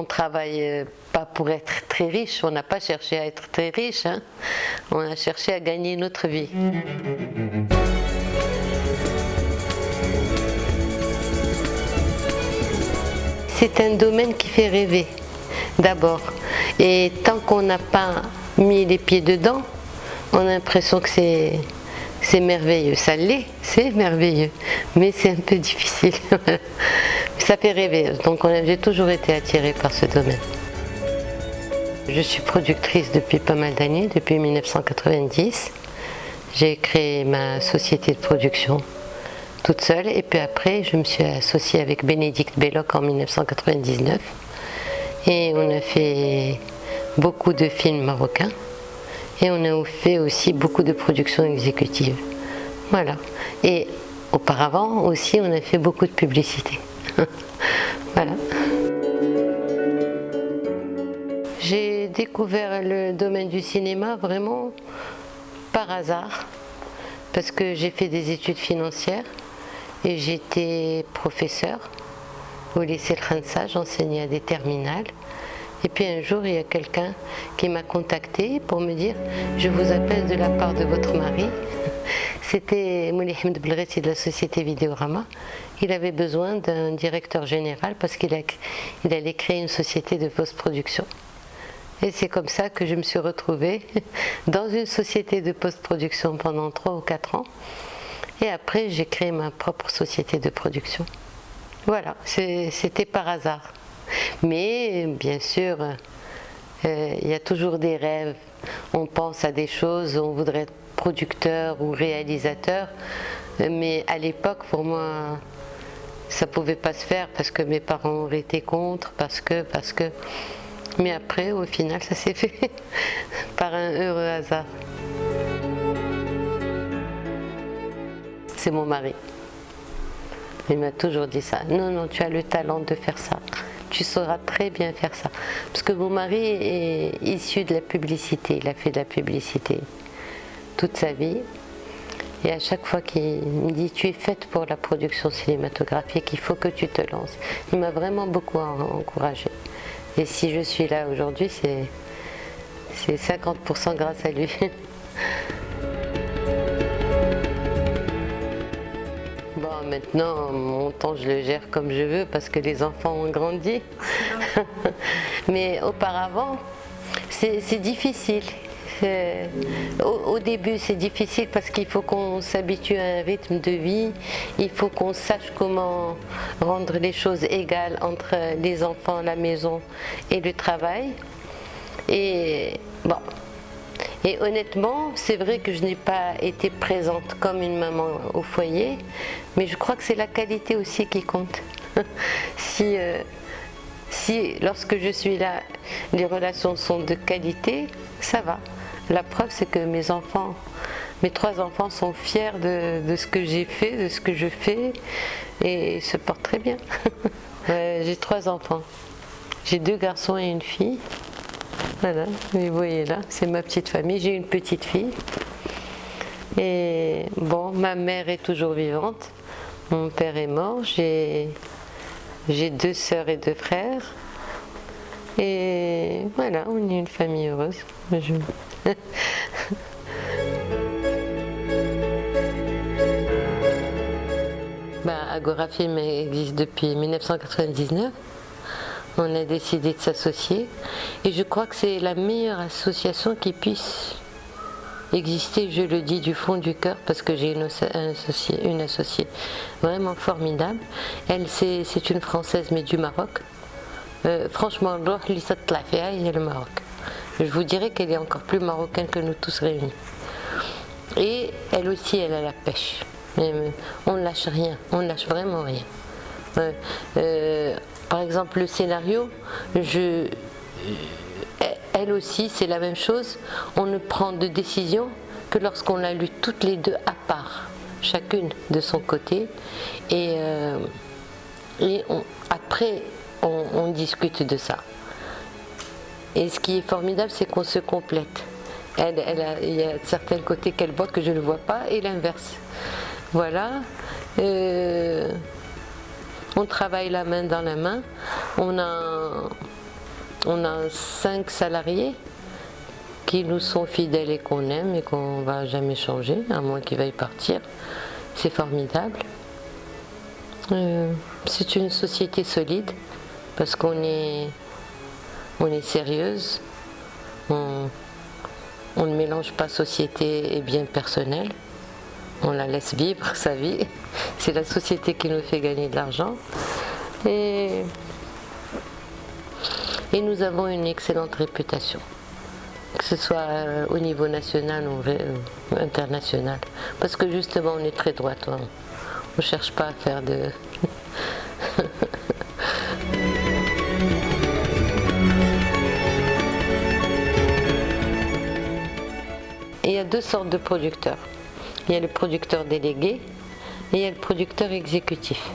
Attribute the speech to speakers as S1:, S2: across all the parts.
S1: travaille pas pour être très riche, on n'a pas cherché à être très riche, hein. On a cherché à gagner notre vie. C'est un domaine qui fait rêver, d'abord. Et tant qu'on n'a pas mis les pieds dedans, on a l'impression que c'est merveilleux. Ça l'est, c'est merveilleux, mais c'est un peu difficile. Ça fait rêver, donc j'ai toujours été attirée par ce domaine. Je suis productrice depuis pas mal d'années, depuis 1990. J'ai créé ma société de production toute seule, et puis après je me suis associée avec Bénédicte Belloc en 1999 et on a fait beaucoup de films marocains et on a fait aussi beaucoup de productions exécutives. Voilà. Et auparavant aussi on a fait beaucoup de publicité. Voilà. J'ai découvert le domaine du cinéma vraiment par hasard parce que j'ai fait des études financières. Et j'étais professeure au lycée Le Khansa, j'enseignais à des terminales. Et puis un jour, il y a quelqu'un qui m'a contactée pour me dire « Je vous appelle de la part de votre mari ». C'était Mouli Hamd Belghati de la société Vidéorama. Il avait besoin d'un directeur général parce qu'il allait créer une société de post-production. Et c'est comme ça que je me suis retrouvée dans une société de post-production pendant 3 ou 4 ans. Et après, j'ai créé ma propre société de production. Voilà, c'était par hasard. Mais bien sûr, il y a toujours des rêves. On pense à des choses, on voudrait être producteur ou réalisateur. Mais à l'époque, pour moi, ça ne pouvait pas se faire parce que mes parents auraient été contre, parce que... Mais après, au final, ça s'est fait par un heureux hasard. C'est mon mari. Il m'a toujours dit ça. Non, non, tu as le talent de faire ça. Tu sauras très bien faire ça. Parce que mon mari est issu de la publicité. Il a fait de la publicité toute sa vie. Et à chaque fois qu'il me dit, tu es faite pour la production cinématographique, il faut que tu te lances. Il m'a vraiment beaucoup encouragée. Et si je suis là aujourd'hui, c'est 50% grâce à lui. Bon, maintenant, mon temps, je le gère comme je veux parce que les enfants ont grandi. Mais auparavant, c'est difficile. Au début, c'est difficile parce qu'il faut qu'on s'habitue à un rythme de vie. Il faut qu'on sache comment rendre les choses égales entre les enfants, la maison et le travail. Et bon. Et honnêtement, c'est vrai que je n'ai pas été présente comme une maman au foyer, mais je crois que c'est la qualité aussi qui compte. Si lorsque je suis là, les relations sont de qualité, ça va. La preuve, c'est que mes 3 enfants sont fiers de ce que j'ai fait, de ce que je fais, et ils se portent très bien. J'ai 3 enfants. J'ai 2 garçons et une fille. Voilà, vous voyez là, c'est ma petite famille. J'ai une petite fille. Et bon, ma mère est toujours vivante. Mon père est mort. J'ai 2 sœurs et 2 frères. Et voilà, on est une famille heureuse. Agora Film existe depuis 1999. On a décidé de s'associer et je crois que c'est la meilleure association qui puisse exister, je le dis du fond du cœur parce que j'ai une associée vraiment formidable. Elle, c'est une Française mais du Maroc. Franchement, il y a le Maroc. Je vous dirais qu'elle est encore plus marocaine que nous tous réunis. Et elle aussi, elle a la pêche. On ne lâche rien, on ne lâche vraiment rien. Par exemple, le scénario, elle aussi, c'est la même chose. On ne prend de décision que lorsqu'on l'a lu toutes les deux à part, chacune de son côté. Et après, on discute de ça. Et ce qui est formidable, c'est qu'on se complète. Il y a certains côtés qu'elle voit que je ne vois pas, et l'inverse. Voilà. On travaille la main dans la main. On a On a 5 salariés qui nous sont fidèles et qu'on aime et qu'on ne va jamais changer, à moins qu'ils veuillent partir. C'est formidable. C'est une société solide parce qu'on est sérieuse. On ne mélange pas société et bien personnel. On la laisse vivre sa vie. C'est la société qui nous fait gagner de l'argent. Et nous avons une excellente réputation, que ce soit au niveau national ou international. Parce que justement, on est très droite. On ne cherche pas à faire de... Il y a 2 sortes de producteurs. Il y a le producteur délégué et il y a le producteur exécutif.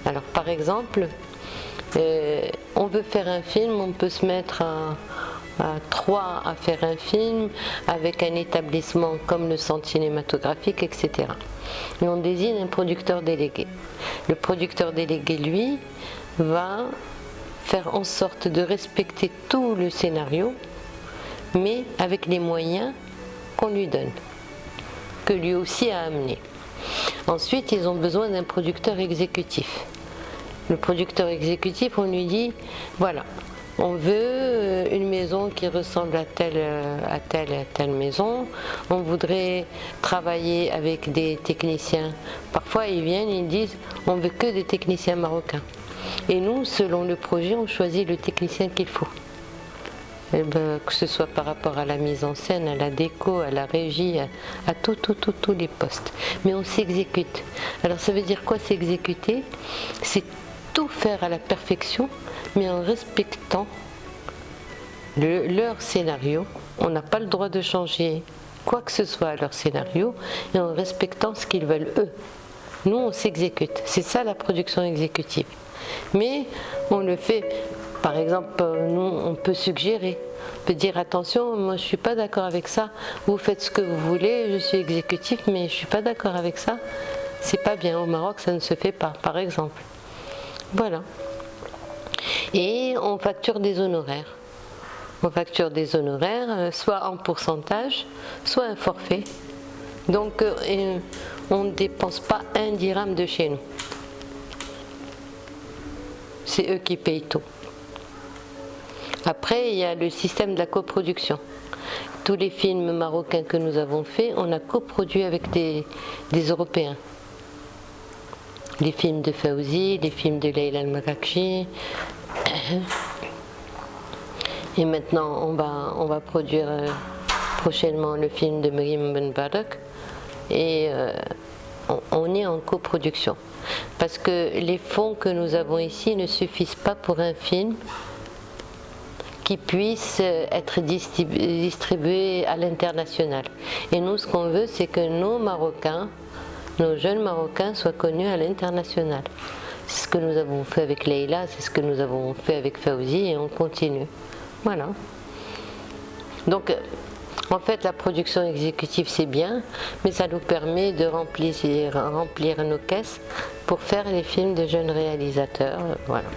S1: Alors par exemple, on veut faire un film, on peut se mettre à 3 à faire un film avec un établissement comme le centre cinématographique, etc. Et on désigne un producteur délégué. Le producteur délégué, lui, va faire en sorte de respecter tout le scénario, mais avec les moyens qu'on lui donne, que lui aussi a amené. Ensuite, ils ont besoin d'un producteur exécutif. Le producteur exécutif, on lui dit, voilà, on veut une maison qui ressemble à telle maison, on voudrait travailler avec des techniciens. Parfois, ils viennent et ils disent, on veut que des techniciens marocains. Et nous, selon le projet, on choisit le technicien qu'il faut. Et que ce soit par rapport à la mise en scène, à la déco, à la régie, à tous les postes. Mais on s'exécute. Alors ça veut dire quoi s'exécuter? C'est tout faire à la perfection, mais en respectant leur scénario. On n'a pas le droit de changer quoi que ce soit à leur scénario, et en respectant ce qu'ils veulent eux. Nous, on s'exécute. C'est ça la production exécutive. Mais on le fait... Par exemple, nous, on peut suggérer, on peut dire attention, moi je ne suis pas d'accord avec ça, vous faites ce que vous voulez, je suis exécutif, mais je ne suis pas d'accord avec ça, c'est pas bien, au Maroc ça ne se fait pas, par exemple. Voilà. Et on facture des honoraires. On facture des honoraires, soit en pourcentage, soit un forfait. Donc on ne dépense pas 1 dirham de chez nous. C'est eux qui payent tout. Après, il y a le système de la coproduction. Tous les films marocains que nous avons faits, on a coproduit avec des Européens. Les films de Fawzi, les films de Leila Al-Marakchi. Et maintenant, on va produire prochainement le film de Mariam Ben Barak. Et on est en coproduction. Parce que les fonds que nous avons ici ne suffisent pas pour un film qui puisse être distribué à l'international. Et nous, ce qu'on veut, c'est que nos Marocains, nos jeunes Marocains soient connus à l'international. C'est ce que nous avons fait avec Leila, c'est ce que nous avons fait avec Fawzi, et on continue. Voilà. Donc, en fait, la production exécutive, c'est bien, mais ça nous permet de remplir nos caisses pour faire les films de jeunes réalisateurs. Voilà.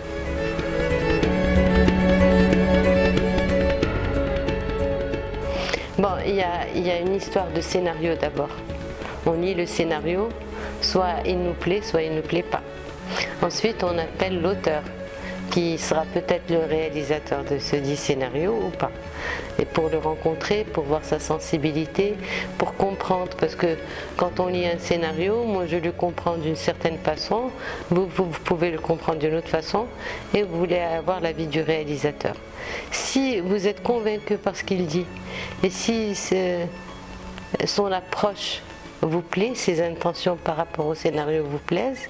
S1: Bon, il y a une histoire de scénario d'abord. On lit le scénario, soit il nous plaît, soit il ne nous plaît pas. Ensuite, on appelle l'auteur, qui sera peut-être le réalisateur de ce dit scénario ou pas. Et pour le rencontrer, pour voir sa sensibilité, pour comprendre, parce que quand on lit un scénario, moi je le comprends d'une certaine façon, vous pouvez le comprendre d'une autre façon, et vous voulez avoir l'avis du réalisateur. Si vous êtes convaincu par ce qu'il dit, et si son approche vous plaît, ses intentions par rapport au scénario vous plaisent,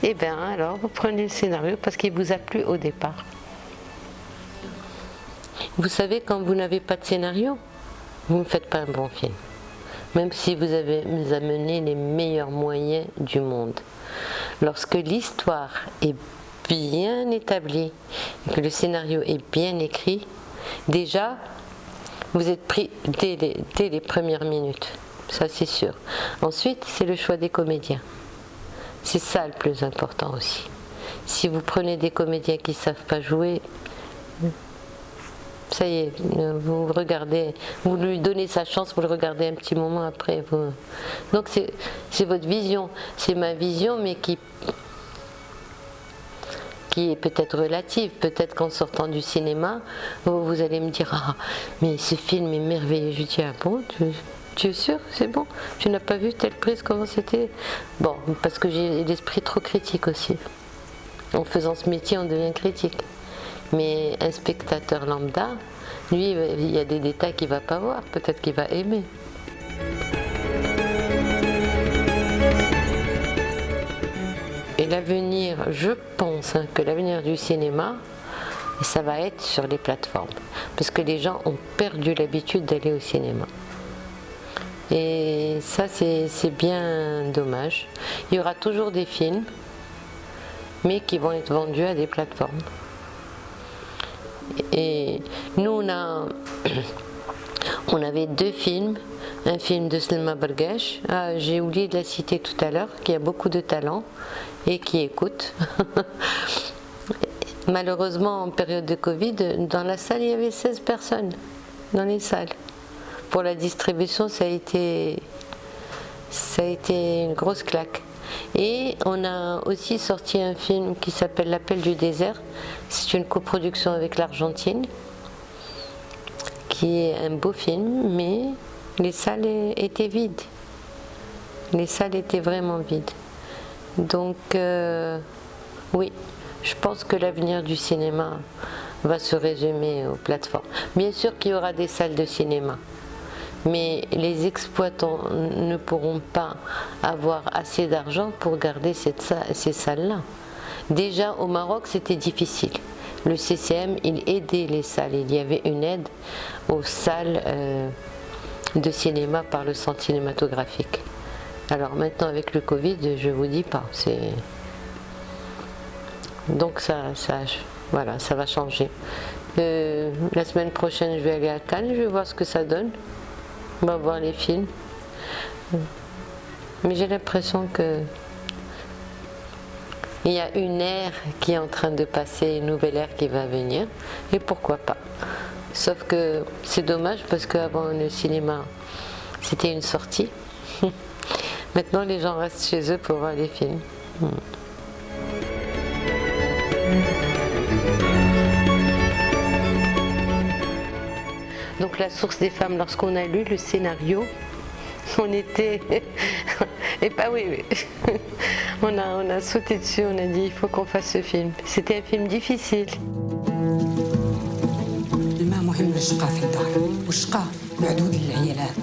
S1: et bien alors vous prenez le scénario parce qu'il vous a plu au départ. Vous savez, quand vous n'avez pas de scénario, vous ne faites pas un bon film. Même si vous avez amené les meilleurs moyens du monde. Lorsque l'histoire est bien établie, et que le scénario est bien écrit, déjà, vous êtes pris dès les premières minutes. Ça, c'est sûr. Ensuite, c'est le choix des comédiens. C'est ça le plus important aussi. Si vous prenez des comédiens qui ne savent pas jouer, ça y est, vous regardez, vous lui donnez sa chance, vous le regardez un petit moment après. Donc c'est votre vision, c'est ma vision, mais qui est peut-être relative. Peut-être qu'en sortant du cinéma, vous allez me dire « Ah, mais ce film est merveilleux ». Je dis « Ah bon, tu es sûr, c'est bon? Tu n'as pas vu telle prise, comment c'était ?» Bon, parce que j'ai l'esprit trop critique aussi. En faisant ce métier, on devient critique. Mais un spectateur lambda, lui, il y a des détails qu'il ne va pas voir, peut-être qu'il va aimer. Et l'avenir, je pense que l'avenir du cinéma, ça va être sur les plateformes. Parce que les gens ont perdu l'habitude d'aller au cinéma. Et ça, c'est bien dommage. Il y aura toujours des films, mais qui vont être vendus à des plateformes. Et nous, on avait 2 films. Un film de Selma Bergesh, j'ai oublié de la citer tout à l'heure, qui a beaucoup de talent et qui écoute. Malheureusement, en période de Covid, dans la salle, il y avait 16 personnes, dans les salles. Pour la distribution, ça a été une grosse claque. Et on a aussi sorti un film qui s'appelle L'Appel du désert. C'est une coproduction avec l'Argentine, qui est un beau film, mais les salles étaient vides. Les salles étaient vraiment vides. Donc, oui, je pense que l'avenir du cinéma va se résumer aux plateformes. Bien sûr qu'il y aura des salles de cinéma, mais les exploitants ne pourront pas avoir assez d'argent pour garder ces salles-là. Déjà, au Maroc, c'était difficile. Le CCM, il aidait les salles. Il y avait une aide aux salles de cinéma par le centre cinématographique. Alors maintenant avec le Covid, je vous dis pas. Donc voilà, ça va changer. La semaine prochaine, je vais aller à Cannes, je vais voir ce que ça donne. On va voir les films. Mais j'ai l'impression que il y a une ère qui est en train de passer, une nouvelle ère qui va venir. Et pourquoi pas? Sauf que c'est dommage parce qu'avant le cinéma, c'était une sortie. Maintenant, les gens restent chez eux pour voir les films. Donc la source des femmes, lorsqu'on a lu le scénario, on était... Et pas oui. On a sauté dessus, on a dit il faut qu'on fasse ce film. C'était un film difficile.
S2: الماء مهم للشقاء في الدار والشقاء معدود للعيالات.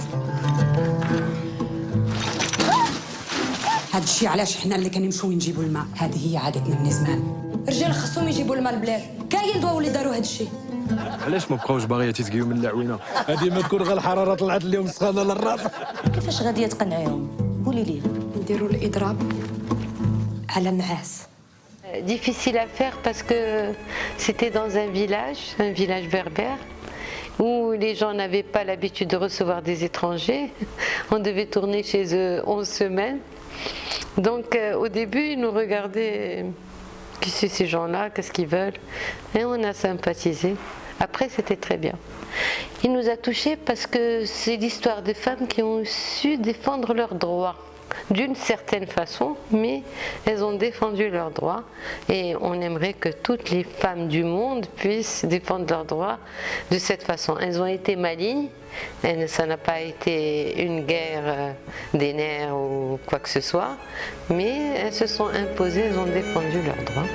S2: هذا الشيء علاش حنا اللي كنمشيو نجيبوا الماء، هذه هي عادتنا من زمان. الرجال خصهم يجيبوا الماء للبلاد، كاين دواو اللي داروا هذا الشيء.
S3: علاش ما بقاوش باغيات يتسقيو من العوينه؟ هذه ما تكون غير الحراره طلعت اليوم سخانه للراس.
S4: كيفاش غادي تقنعيهم؟ قولي لي.
S2: نديروا الاضراب على النعاس.
S1: Difficile à faire parce que c'était dans un village berbère, où les gens n'avaient pas l'habitude de recevoir des étrangers. On devait tourner chez eux 11 semaines. Donc au début, ils nous regardaient, qui c'est ces gens-là, qu'est-ce qu'ils veulent? Et on a sympathisé. Après, c'était très bien. Il nous a touchés parce que c'est l'histoire de femmes qui ont su défendre leurs droits. D'une certaine façon, mais elles ont défendu leurs droits et on aimerait que toutes les femmes du monde puissent défendre leurs droits de cette façon. Elles ont été malignes, ça n'a pas été une guerre des nerfs ou quoi que ce soit, mais elles se sont imposées, elles ont défendu leurs droits.